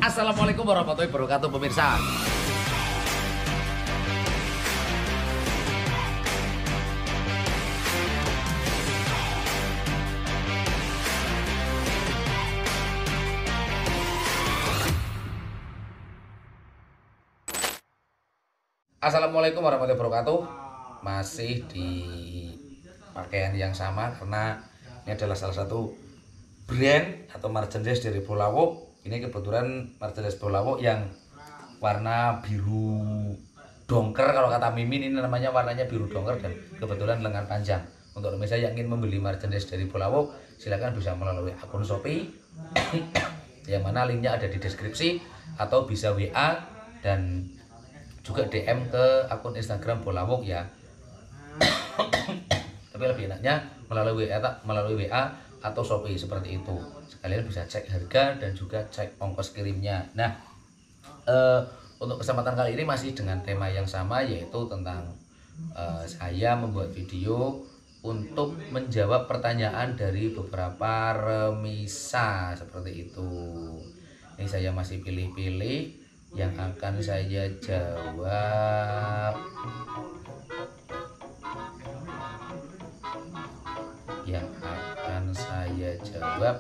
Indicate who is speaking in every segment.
Speaker 1: Assalamualaikum warahmatullahi wabarakatuh pemirsa. Assalamualaikum warahmatullahi wabarakatuh. Masih di pakaian yang sama karena ini adalah salah satu brand atau merchandise dari Bolawok. Ini kebetulan merchandise Bolawok yang warna biru dongker, kalau kata Mimin ini namanya warnanya biru dongker dan kebetulan lengan panjang. Untuk pemirsa yang ingin membeli merchandise dari Bolawok, silakan bisa melalui akun Shopee yang mana linknya ada di deskripsi, atau bisa WA dan juga DM ke akun Instagram Bolawok ya. Tapi lebih enaknya melalui WA atau Shopee seperti itu. Sekalian bisa cek harga dan juga cek ongkos kirimnya. Nah, untuk kesempatan kali ini masih dengan tema yang sama, yaitu tentang saya membuat video untuk menjawab pertanyaan dari beberapa remisa seperti itu. Ini saya masih pilih-pilih yang akan saya jawab. Yang akan saya jawab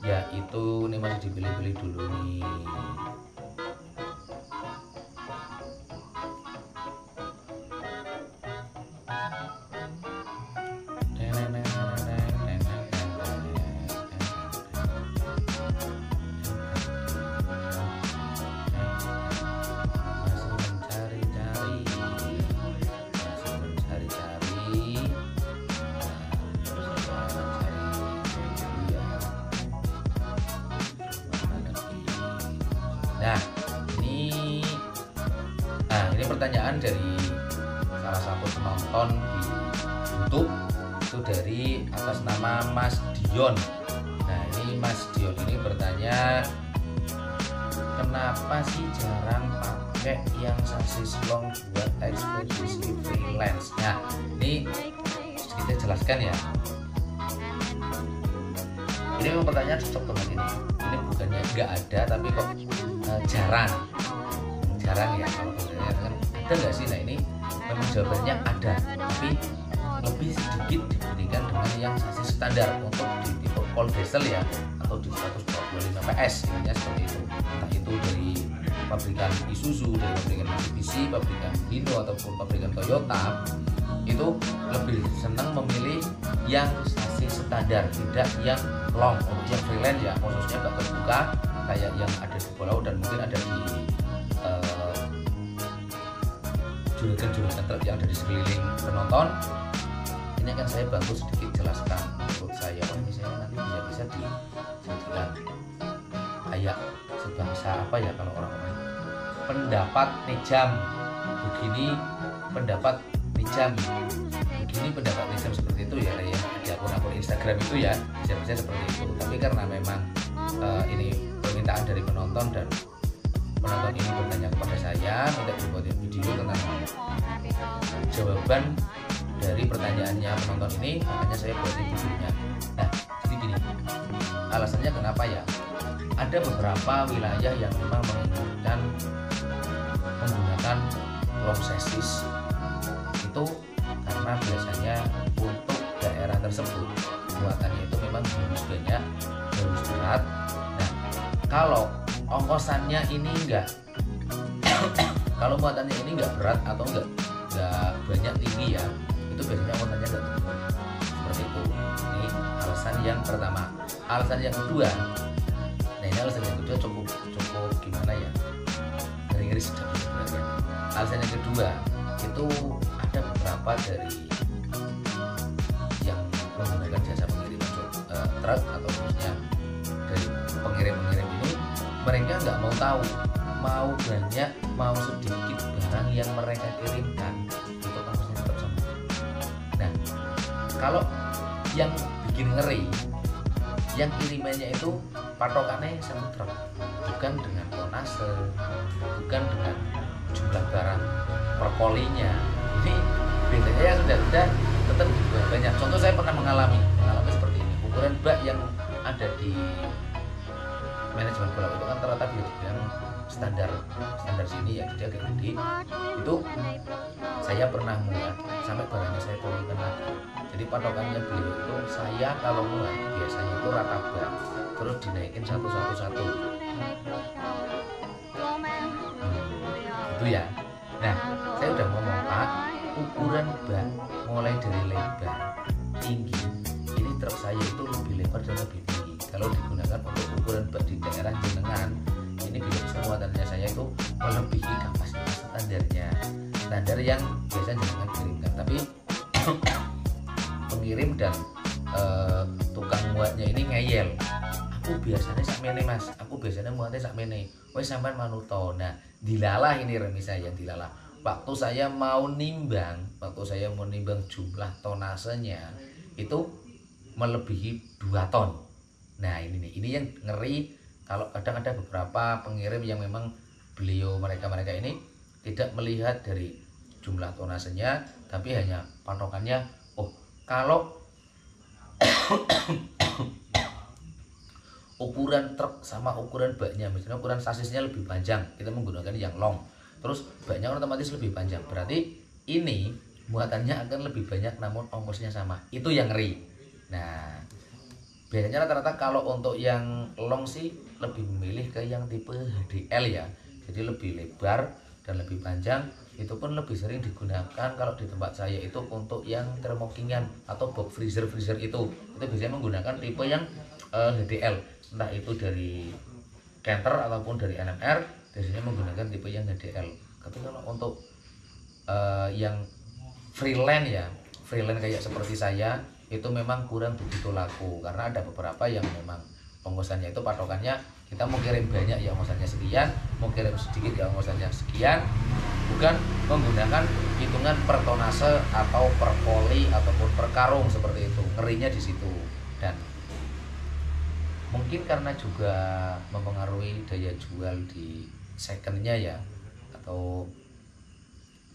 Speaker 1: yaitu ini masih dipilih-pilih dulu nih. Ini pertanyaan dari salah satu penonton di YouTube, itu dari atas nama Mas Dion. Nah, ini Mas Dion ini bertanya, kenapa sih jarang pakai yang sasis long buat ekspedisi freelance? Nah, ini sedikit jelaskan ya. Ini memang pertanyaan cocok banget ini. Ini bukannya nggak ada, tapi kok jarang ya. Kalau pertanyaan kan ada nggak sih? Nah, ini memang jawabannya ada, tapi lebih sedikit dibandingkan dengan yang sasis standar untuk di tipe cold diesel ya, atau di 125 PS intinya seperti itu. Entah itu dari pabrikan Isuzu, dari pabrikan Mitsubishi, pabrikan Hino ataupun pabrikan Toyota, itu lebih senang memilih yang sasis standar, tidak yang long. Untuk yang freelance ya, khususnya bak terbuka kayak yang ada di Bolawok dan mungkin ada di juragan-juragan truk yang ada di sekeliling penonton. Ini akan saya bantu sedikit jelaskan menurut saya. Misalnya nanti bisa dijadikan kayak sebangsa apa ya, kalau orang-orang pendapat Nejam begini, pendapat Nejam begini, pendapat Nejam seperti itu ya, di akun-akun Instagram itu ya, bisa seperti itu. Tapi karena memang ini permintaan dari penonton dan penonton ini bertanya kepada saya minta dibuatin video tentang jawaban dari pertanyaannya penonton ini, makanya saya buatin videonya. Nah, jadi gini, alasannya kenapa ya, ada beberapa wilayah yang memang menginginkan menggunakan long chassis itu karena biasanya untuk daerah tersebut muatannya itu memang harus banyak, harus berat. Nah, kalau ongkosannya ini enggak kalau muatannya ini enggak berat atau enggak banyak tinggi ya, itu biasanya ongkosannya enggak tinggi. Seperti itu. Ini alasan yang pertama. Alasan yang kedua, nah ini alasan yang kedua cukup gimana ya, ngeri sedap sebenarnya. Alasan yang kedua itu ada beberapa dari yang menggunakan jasa pengiriman truk atau khususnya dari pengirim-pengirim ini, mereka nggak mau tahu mau banyak mau sedikit barang yang mereka kirimkan itu ongkosnya tetap sama. Nah, kalau yang bikin ngeri, yang kirimannya itu patokannya satu truk, bukan dengan tonase, bukan dengan jumlah barang per kolinya. Ini biasanya yang sudah tetap banyak. Contoh saya pernah mengalami seperti ini. Ukuran bak yang ada di manajemen bola itu kan ternyata bisa dibilang standar sini ya, jadi agak gede. Itu saya pernah muat sampai barangnya saya turunkan lagi. Jadi patokannya beliau itu, saya kalau muat biasanya itu rata bak terus dinaikin satu. Itu ya. Nah, saya udah ngomong Pak, ukuran bak mulai dari lebar, tinggi, ini truk saya itu lebih lebar dan lebih tinggi. Kalau digunakan untuk ukuran bak di daerah jenengan, ini bisa muatannya saya itu melebihi kapasitas standar yang biasa jenengan kirimkan. Tapi pengirim dan tukang muatnya ini ngeyel, aku biasanya sakmene mas, aku biasanya muatnya sakmene, wes sampean manuto. Nah, dilalah ini remi saya, dilalah waktu saya mau nimbang jumlah tonasenya itu melebihi 2 ton. Nah ini yang ngeri. Kalau kadang ada beberapa pengirim yang memang mereka ini tidak melihat dari jumlah tonasenya, tapi hanya patokannya, oh kalau ukuran truk sama ukuran baknya, misalnya ukuran sasisnya lebih panjang, kita menggunakan yang long, terus baknya otomatis lebih panjang, berarti ini muatannya akan lebih banyak namun ongkosnya sama. Itu yang ngeri. Nah, biasanya rata-rata kalau untuk yang long sih lebih memilih ke yang tipe HDL ya, jadi lebih lebar dan lebih panjang. Itu pun lebih sering digunakan kalau di tempat saya itu untuk yang thermokingan atau box freezer itu biasanya menggunakan tipe yang HDL, entah itu dari Canter ataupun dari NMR, biasanya menggunakan tipe yang HDL. Tapi kalau untuk yang freelance kayak seperti saya itu memang kurang begitu laku, karena ada beberapa yang memang ongkosannya itu patokannya, kita mau kirim banyak ya ongkosannya sekian, mau kirim sedikit ya ongkosannya sekian, bukan menggunakan hitungan per tonase atau per poli ataupun per karung seperti itu. Ngerinya di situ. Dan mungkin karena juga mempengaruhi daya jual di secondnya ya, atau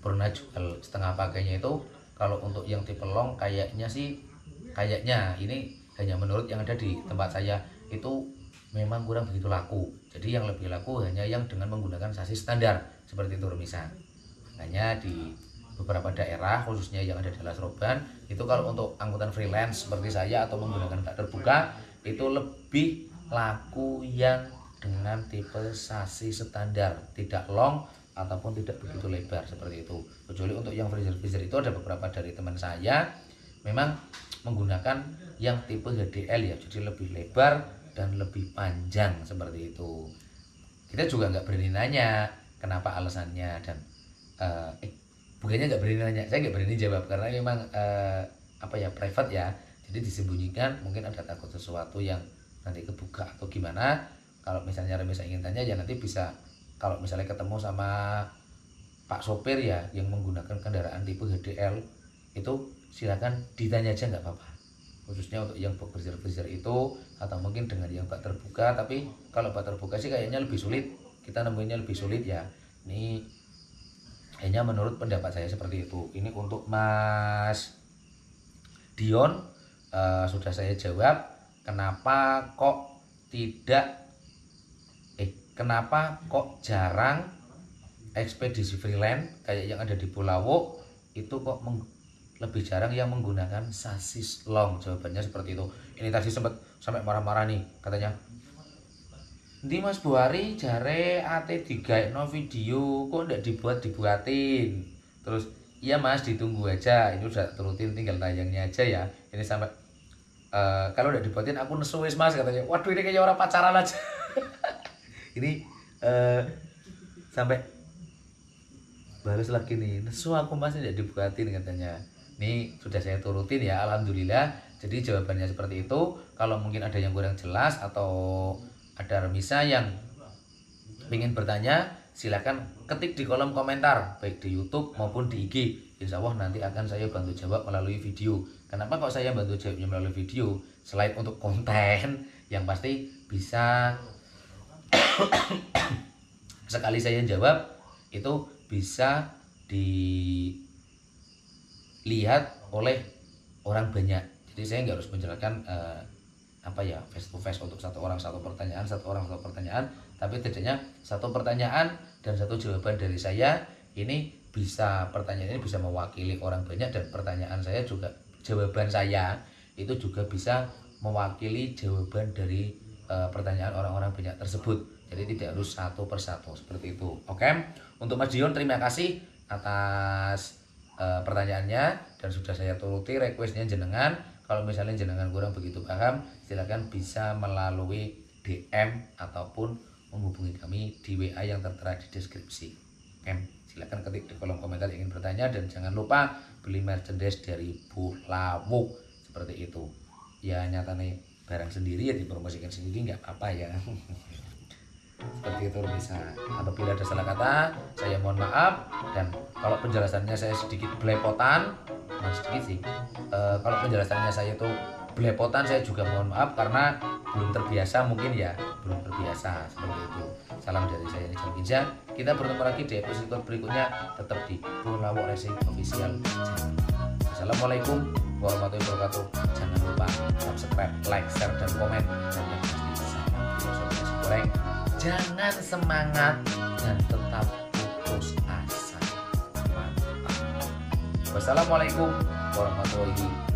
Speaker 1: pernah jual setengah pakainya itu. Kalau untuk yang tipe long kayaknya ini hanya menurut yang ada di tempat saya itu memang kurang begitu laku. Jadi yang lebih laku hanya yang dengan menggunakan sasis standar seperti itu Remisa. Hanya di beberapa daerah khususnya yang ada di Alas Roban itu kalau untuk angkutan freelance seperti saya atau menggunakan bak terbuka itu lebih laku yang dengan tipe sasis standar, tidak long ataupun tidak begitu lebar seperti itu. Kecuali untuk yang freezer itu ada beberapa dari teman saya memang menggunakan yang tipe HDL ya, jadi lebih lebar dan lebih panjang seperti itu. Kita juga nggak berani nanya kenapa alasannya, dan bukannya nggak berani nanya, saya nggak berani jawab karena memang private ya, jadi disembunyikan. Mungkin ada takut sesuatu yang nanti kebuka atau gimana. Kalau misalnya Remisa ingin tanya ya nanti bisa, kalau misalnya ketemu sama Pak sopir ya yang menggunakan kendaraan tipe HDL itu silakan ditanya aja, nggak apa-apa, khususnya untuk yang box freezer itu atau mungkin dengan yang bak terbuka. Tapi kalau bak terbuka sih kayaknya lebih sulit, kita nemuinnya lebih sulit ya. Ini hanya menurut pendapat saya seperti itu. Ini untuk Mas Dion sudah saya jawab kenapa kok jarang ekspedisi freelance kayak yang ada di Pulau itu kok lebih jarang yang menggunakan sasis long. Jawabannya seperti itu. Ini tadi sempat sampai marah-marah nih, katanya di Mas Buhari jare AT3 no video kok ndak dibuatin. Terus iya Mas, ditunggu aja, ini udah turutin tinggal tayangnya aja ya. Ini sampai kalau udah dibuatin aku nesu wis Mas, katanya. Waduh, ini kayak orang pacaran aja. Ini sampai balas lagi nih, nesu aku Mas tidak dibuatin katanya. Ini sudah saya turutin ya, alhamdulillah. Jadi jawabannya seperti itu. Kalau mungkin ada yang kurang jelas atau ada Remisa yang ingin bertanya, silakan ketik di kolom komentar baik di YouTube maupun di IG. Insya Allah nanti akan saya bantu jawab melalui video. Kenapa kok saya bantu jawabnya melalui video? Selain untuk konten, yang pasti bisa sekali saya jawab itu bisa dilihat oleh orang banyak. Jadi saya nggak harus menjelaskan apa ya, face to face untuk satu orang satu pertanyaan, tapi tidaknya satu pertanyaan dan satu jawaban dari saya ini bisa, pertanyaan ini bisa mewakili orang banyak, dan pertanyaan saya juga, jawaban saya itu juga bisa mewakili jawaban dari pertanyaan orang-orang banyak tersebut. Jadi tidak harus satu persatu seperti itu. Oke, untuk Mas Dion terima kasih atas pertanyaannya, dan sudah saya turuti requestnya jenengan. Kalau misalnya jenengan kurang begitu paham, silakan bisa melalui DM ataupun menghubungi kami di WA yang tertera di deskripsi. Oke, silakan ketik di kolom komentar ingin bertanya, dan jangan lupa beli merchandise dari Bulawuk seperti itu. Ya nyatanya barang sendiri ya dipromosikan sendiri nggak apa-apa ya. Seperti itu bisa. Apabila ada salah kata, saya mohon maaf, dan kalau penjelasannya saya sedikit belepotan, bukan sedikit sih, kalau penjelasannya saya itu belepotan, saya juga mohon maaf karena belum terbiasa, mungkin ya belum terbiasa seperti itu. Salam dari saya Rizal Ginza. Kita bertemu lagi di episode berikutnya, tetap di Bulawuk Racing Official Channel. Assalamualaikum warahmatullahi wabarakatuh. Jangan lupa subscribe, like, share, dan komen. Dan yang pasti salam filosofi goreng. Jangan semangat dan tetap putus asa. Mantap. Wassalamualaikum warahmatullahi wabarakatuh.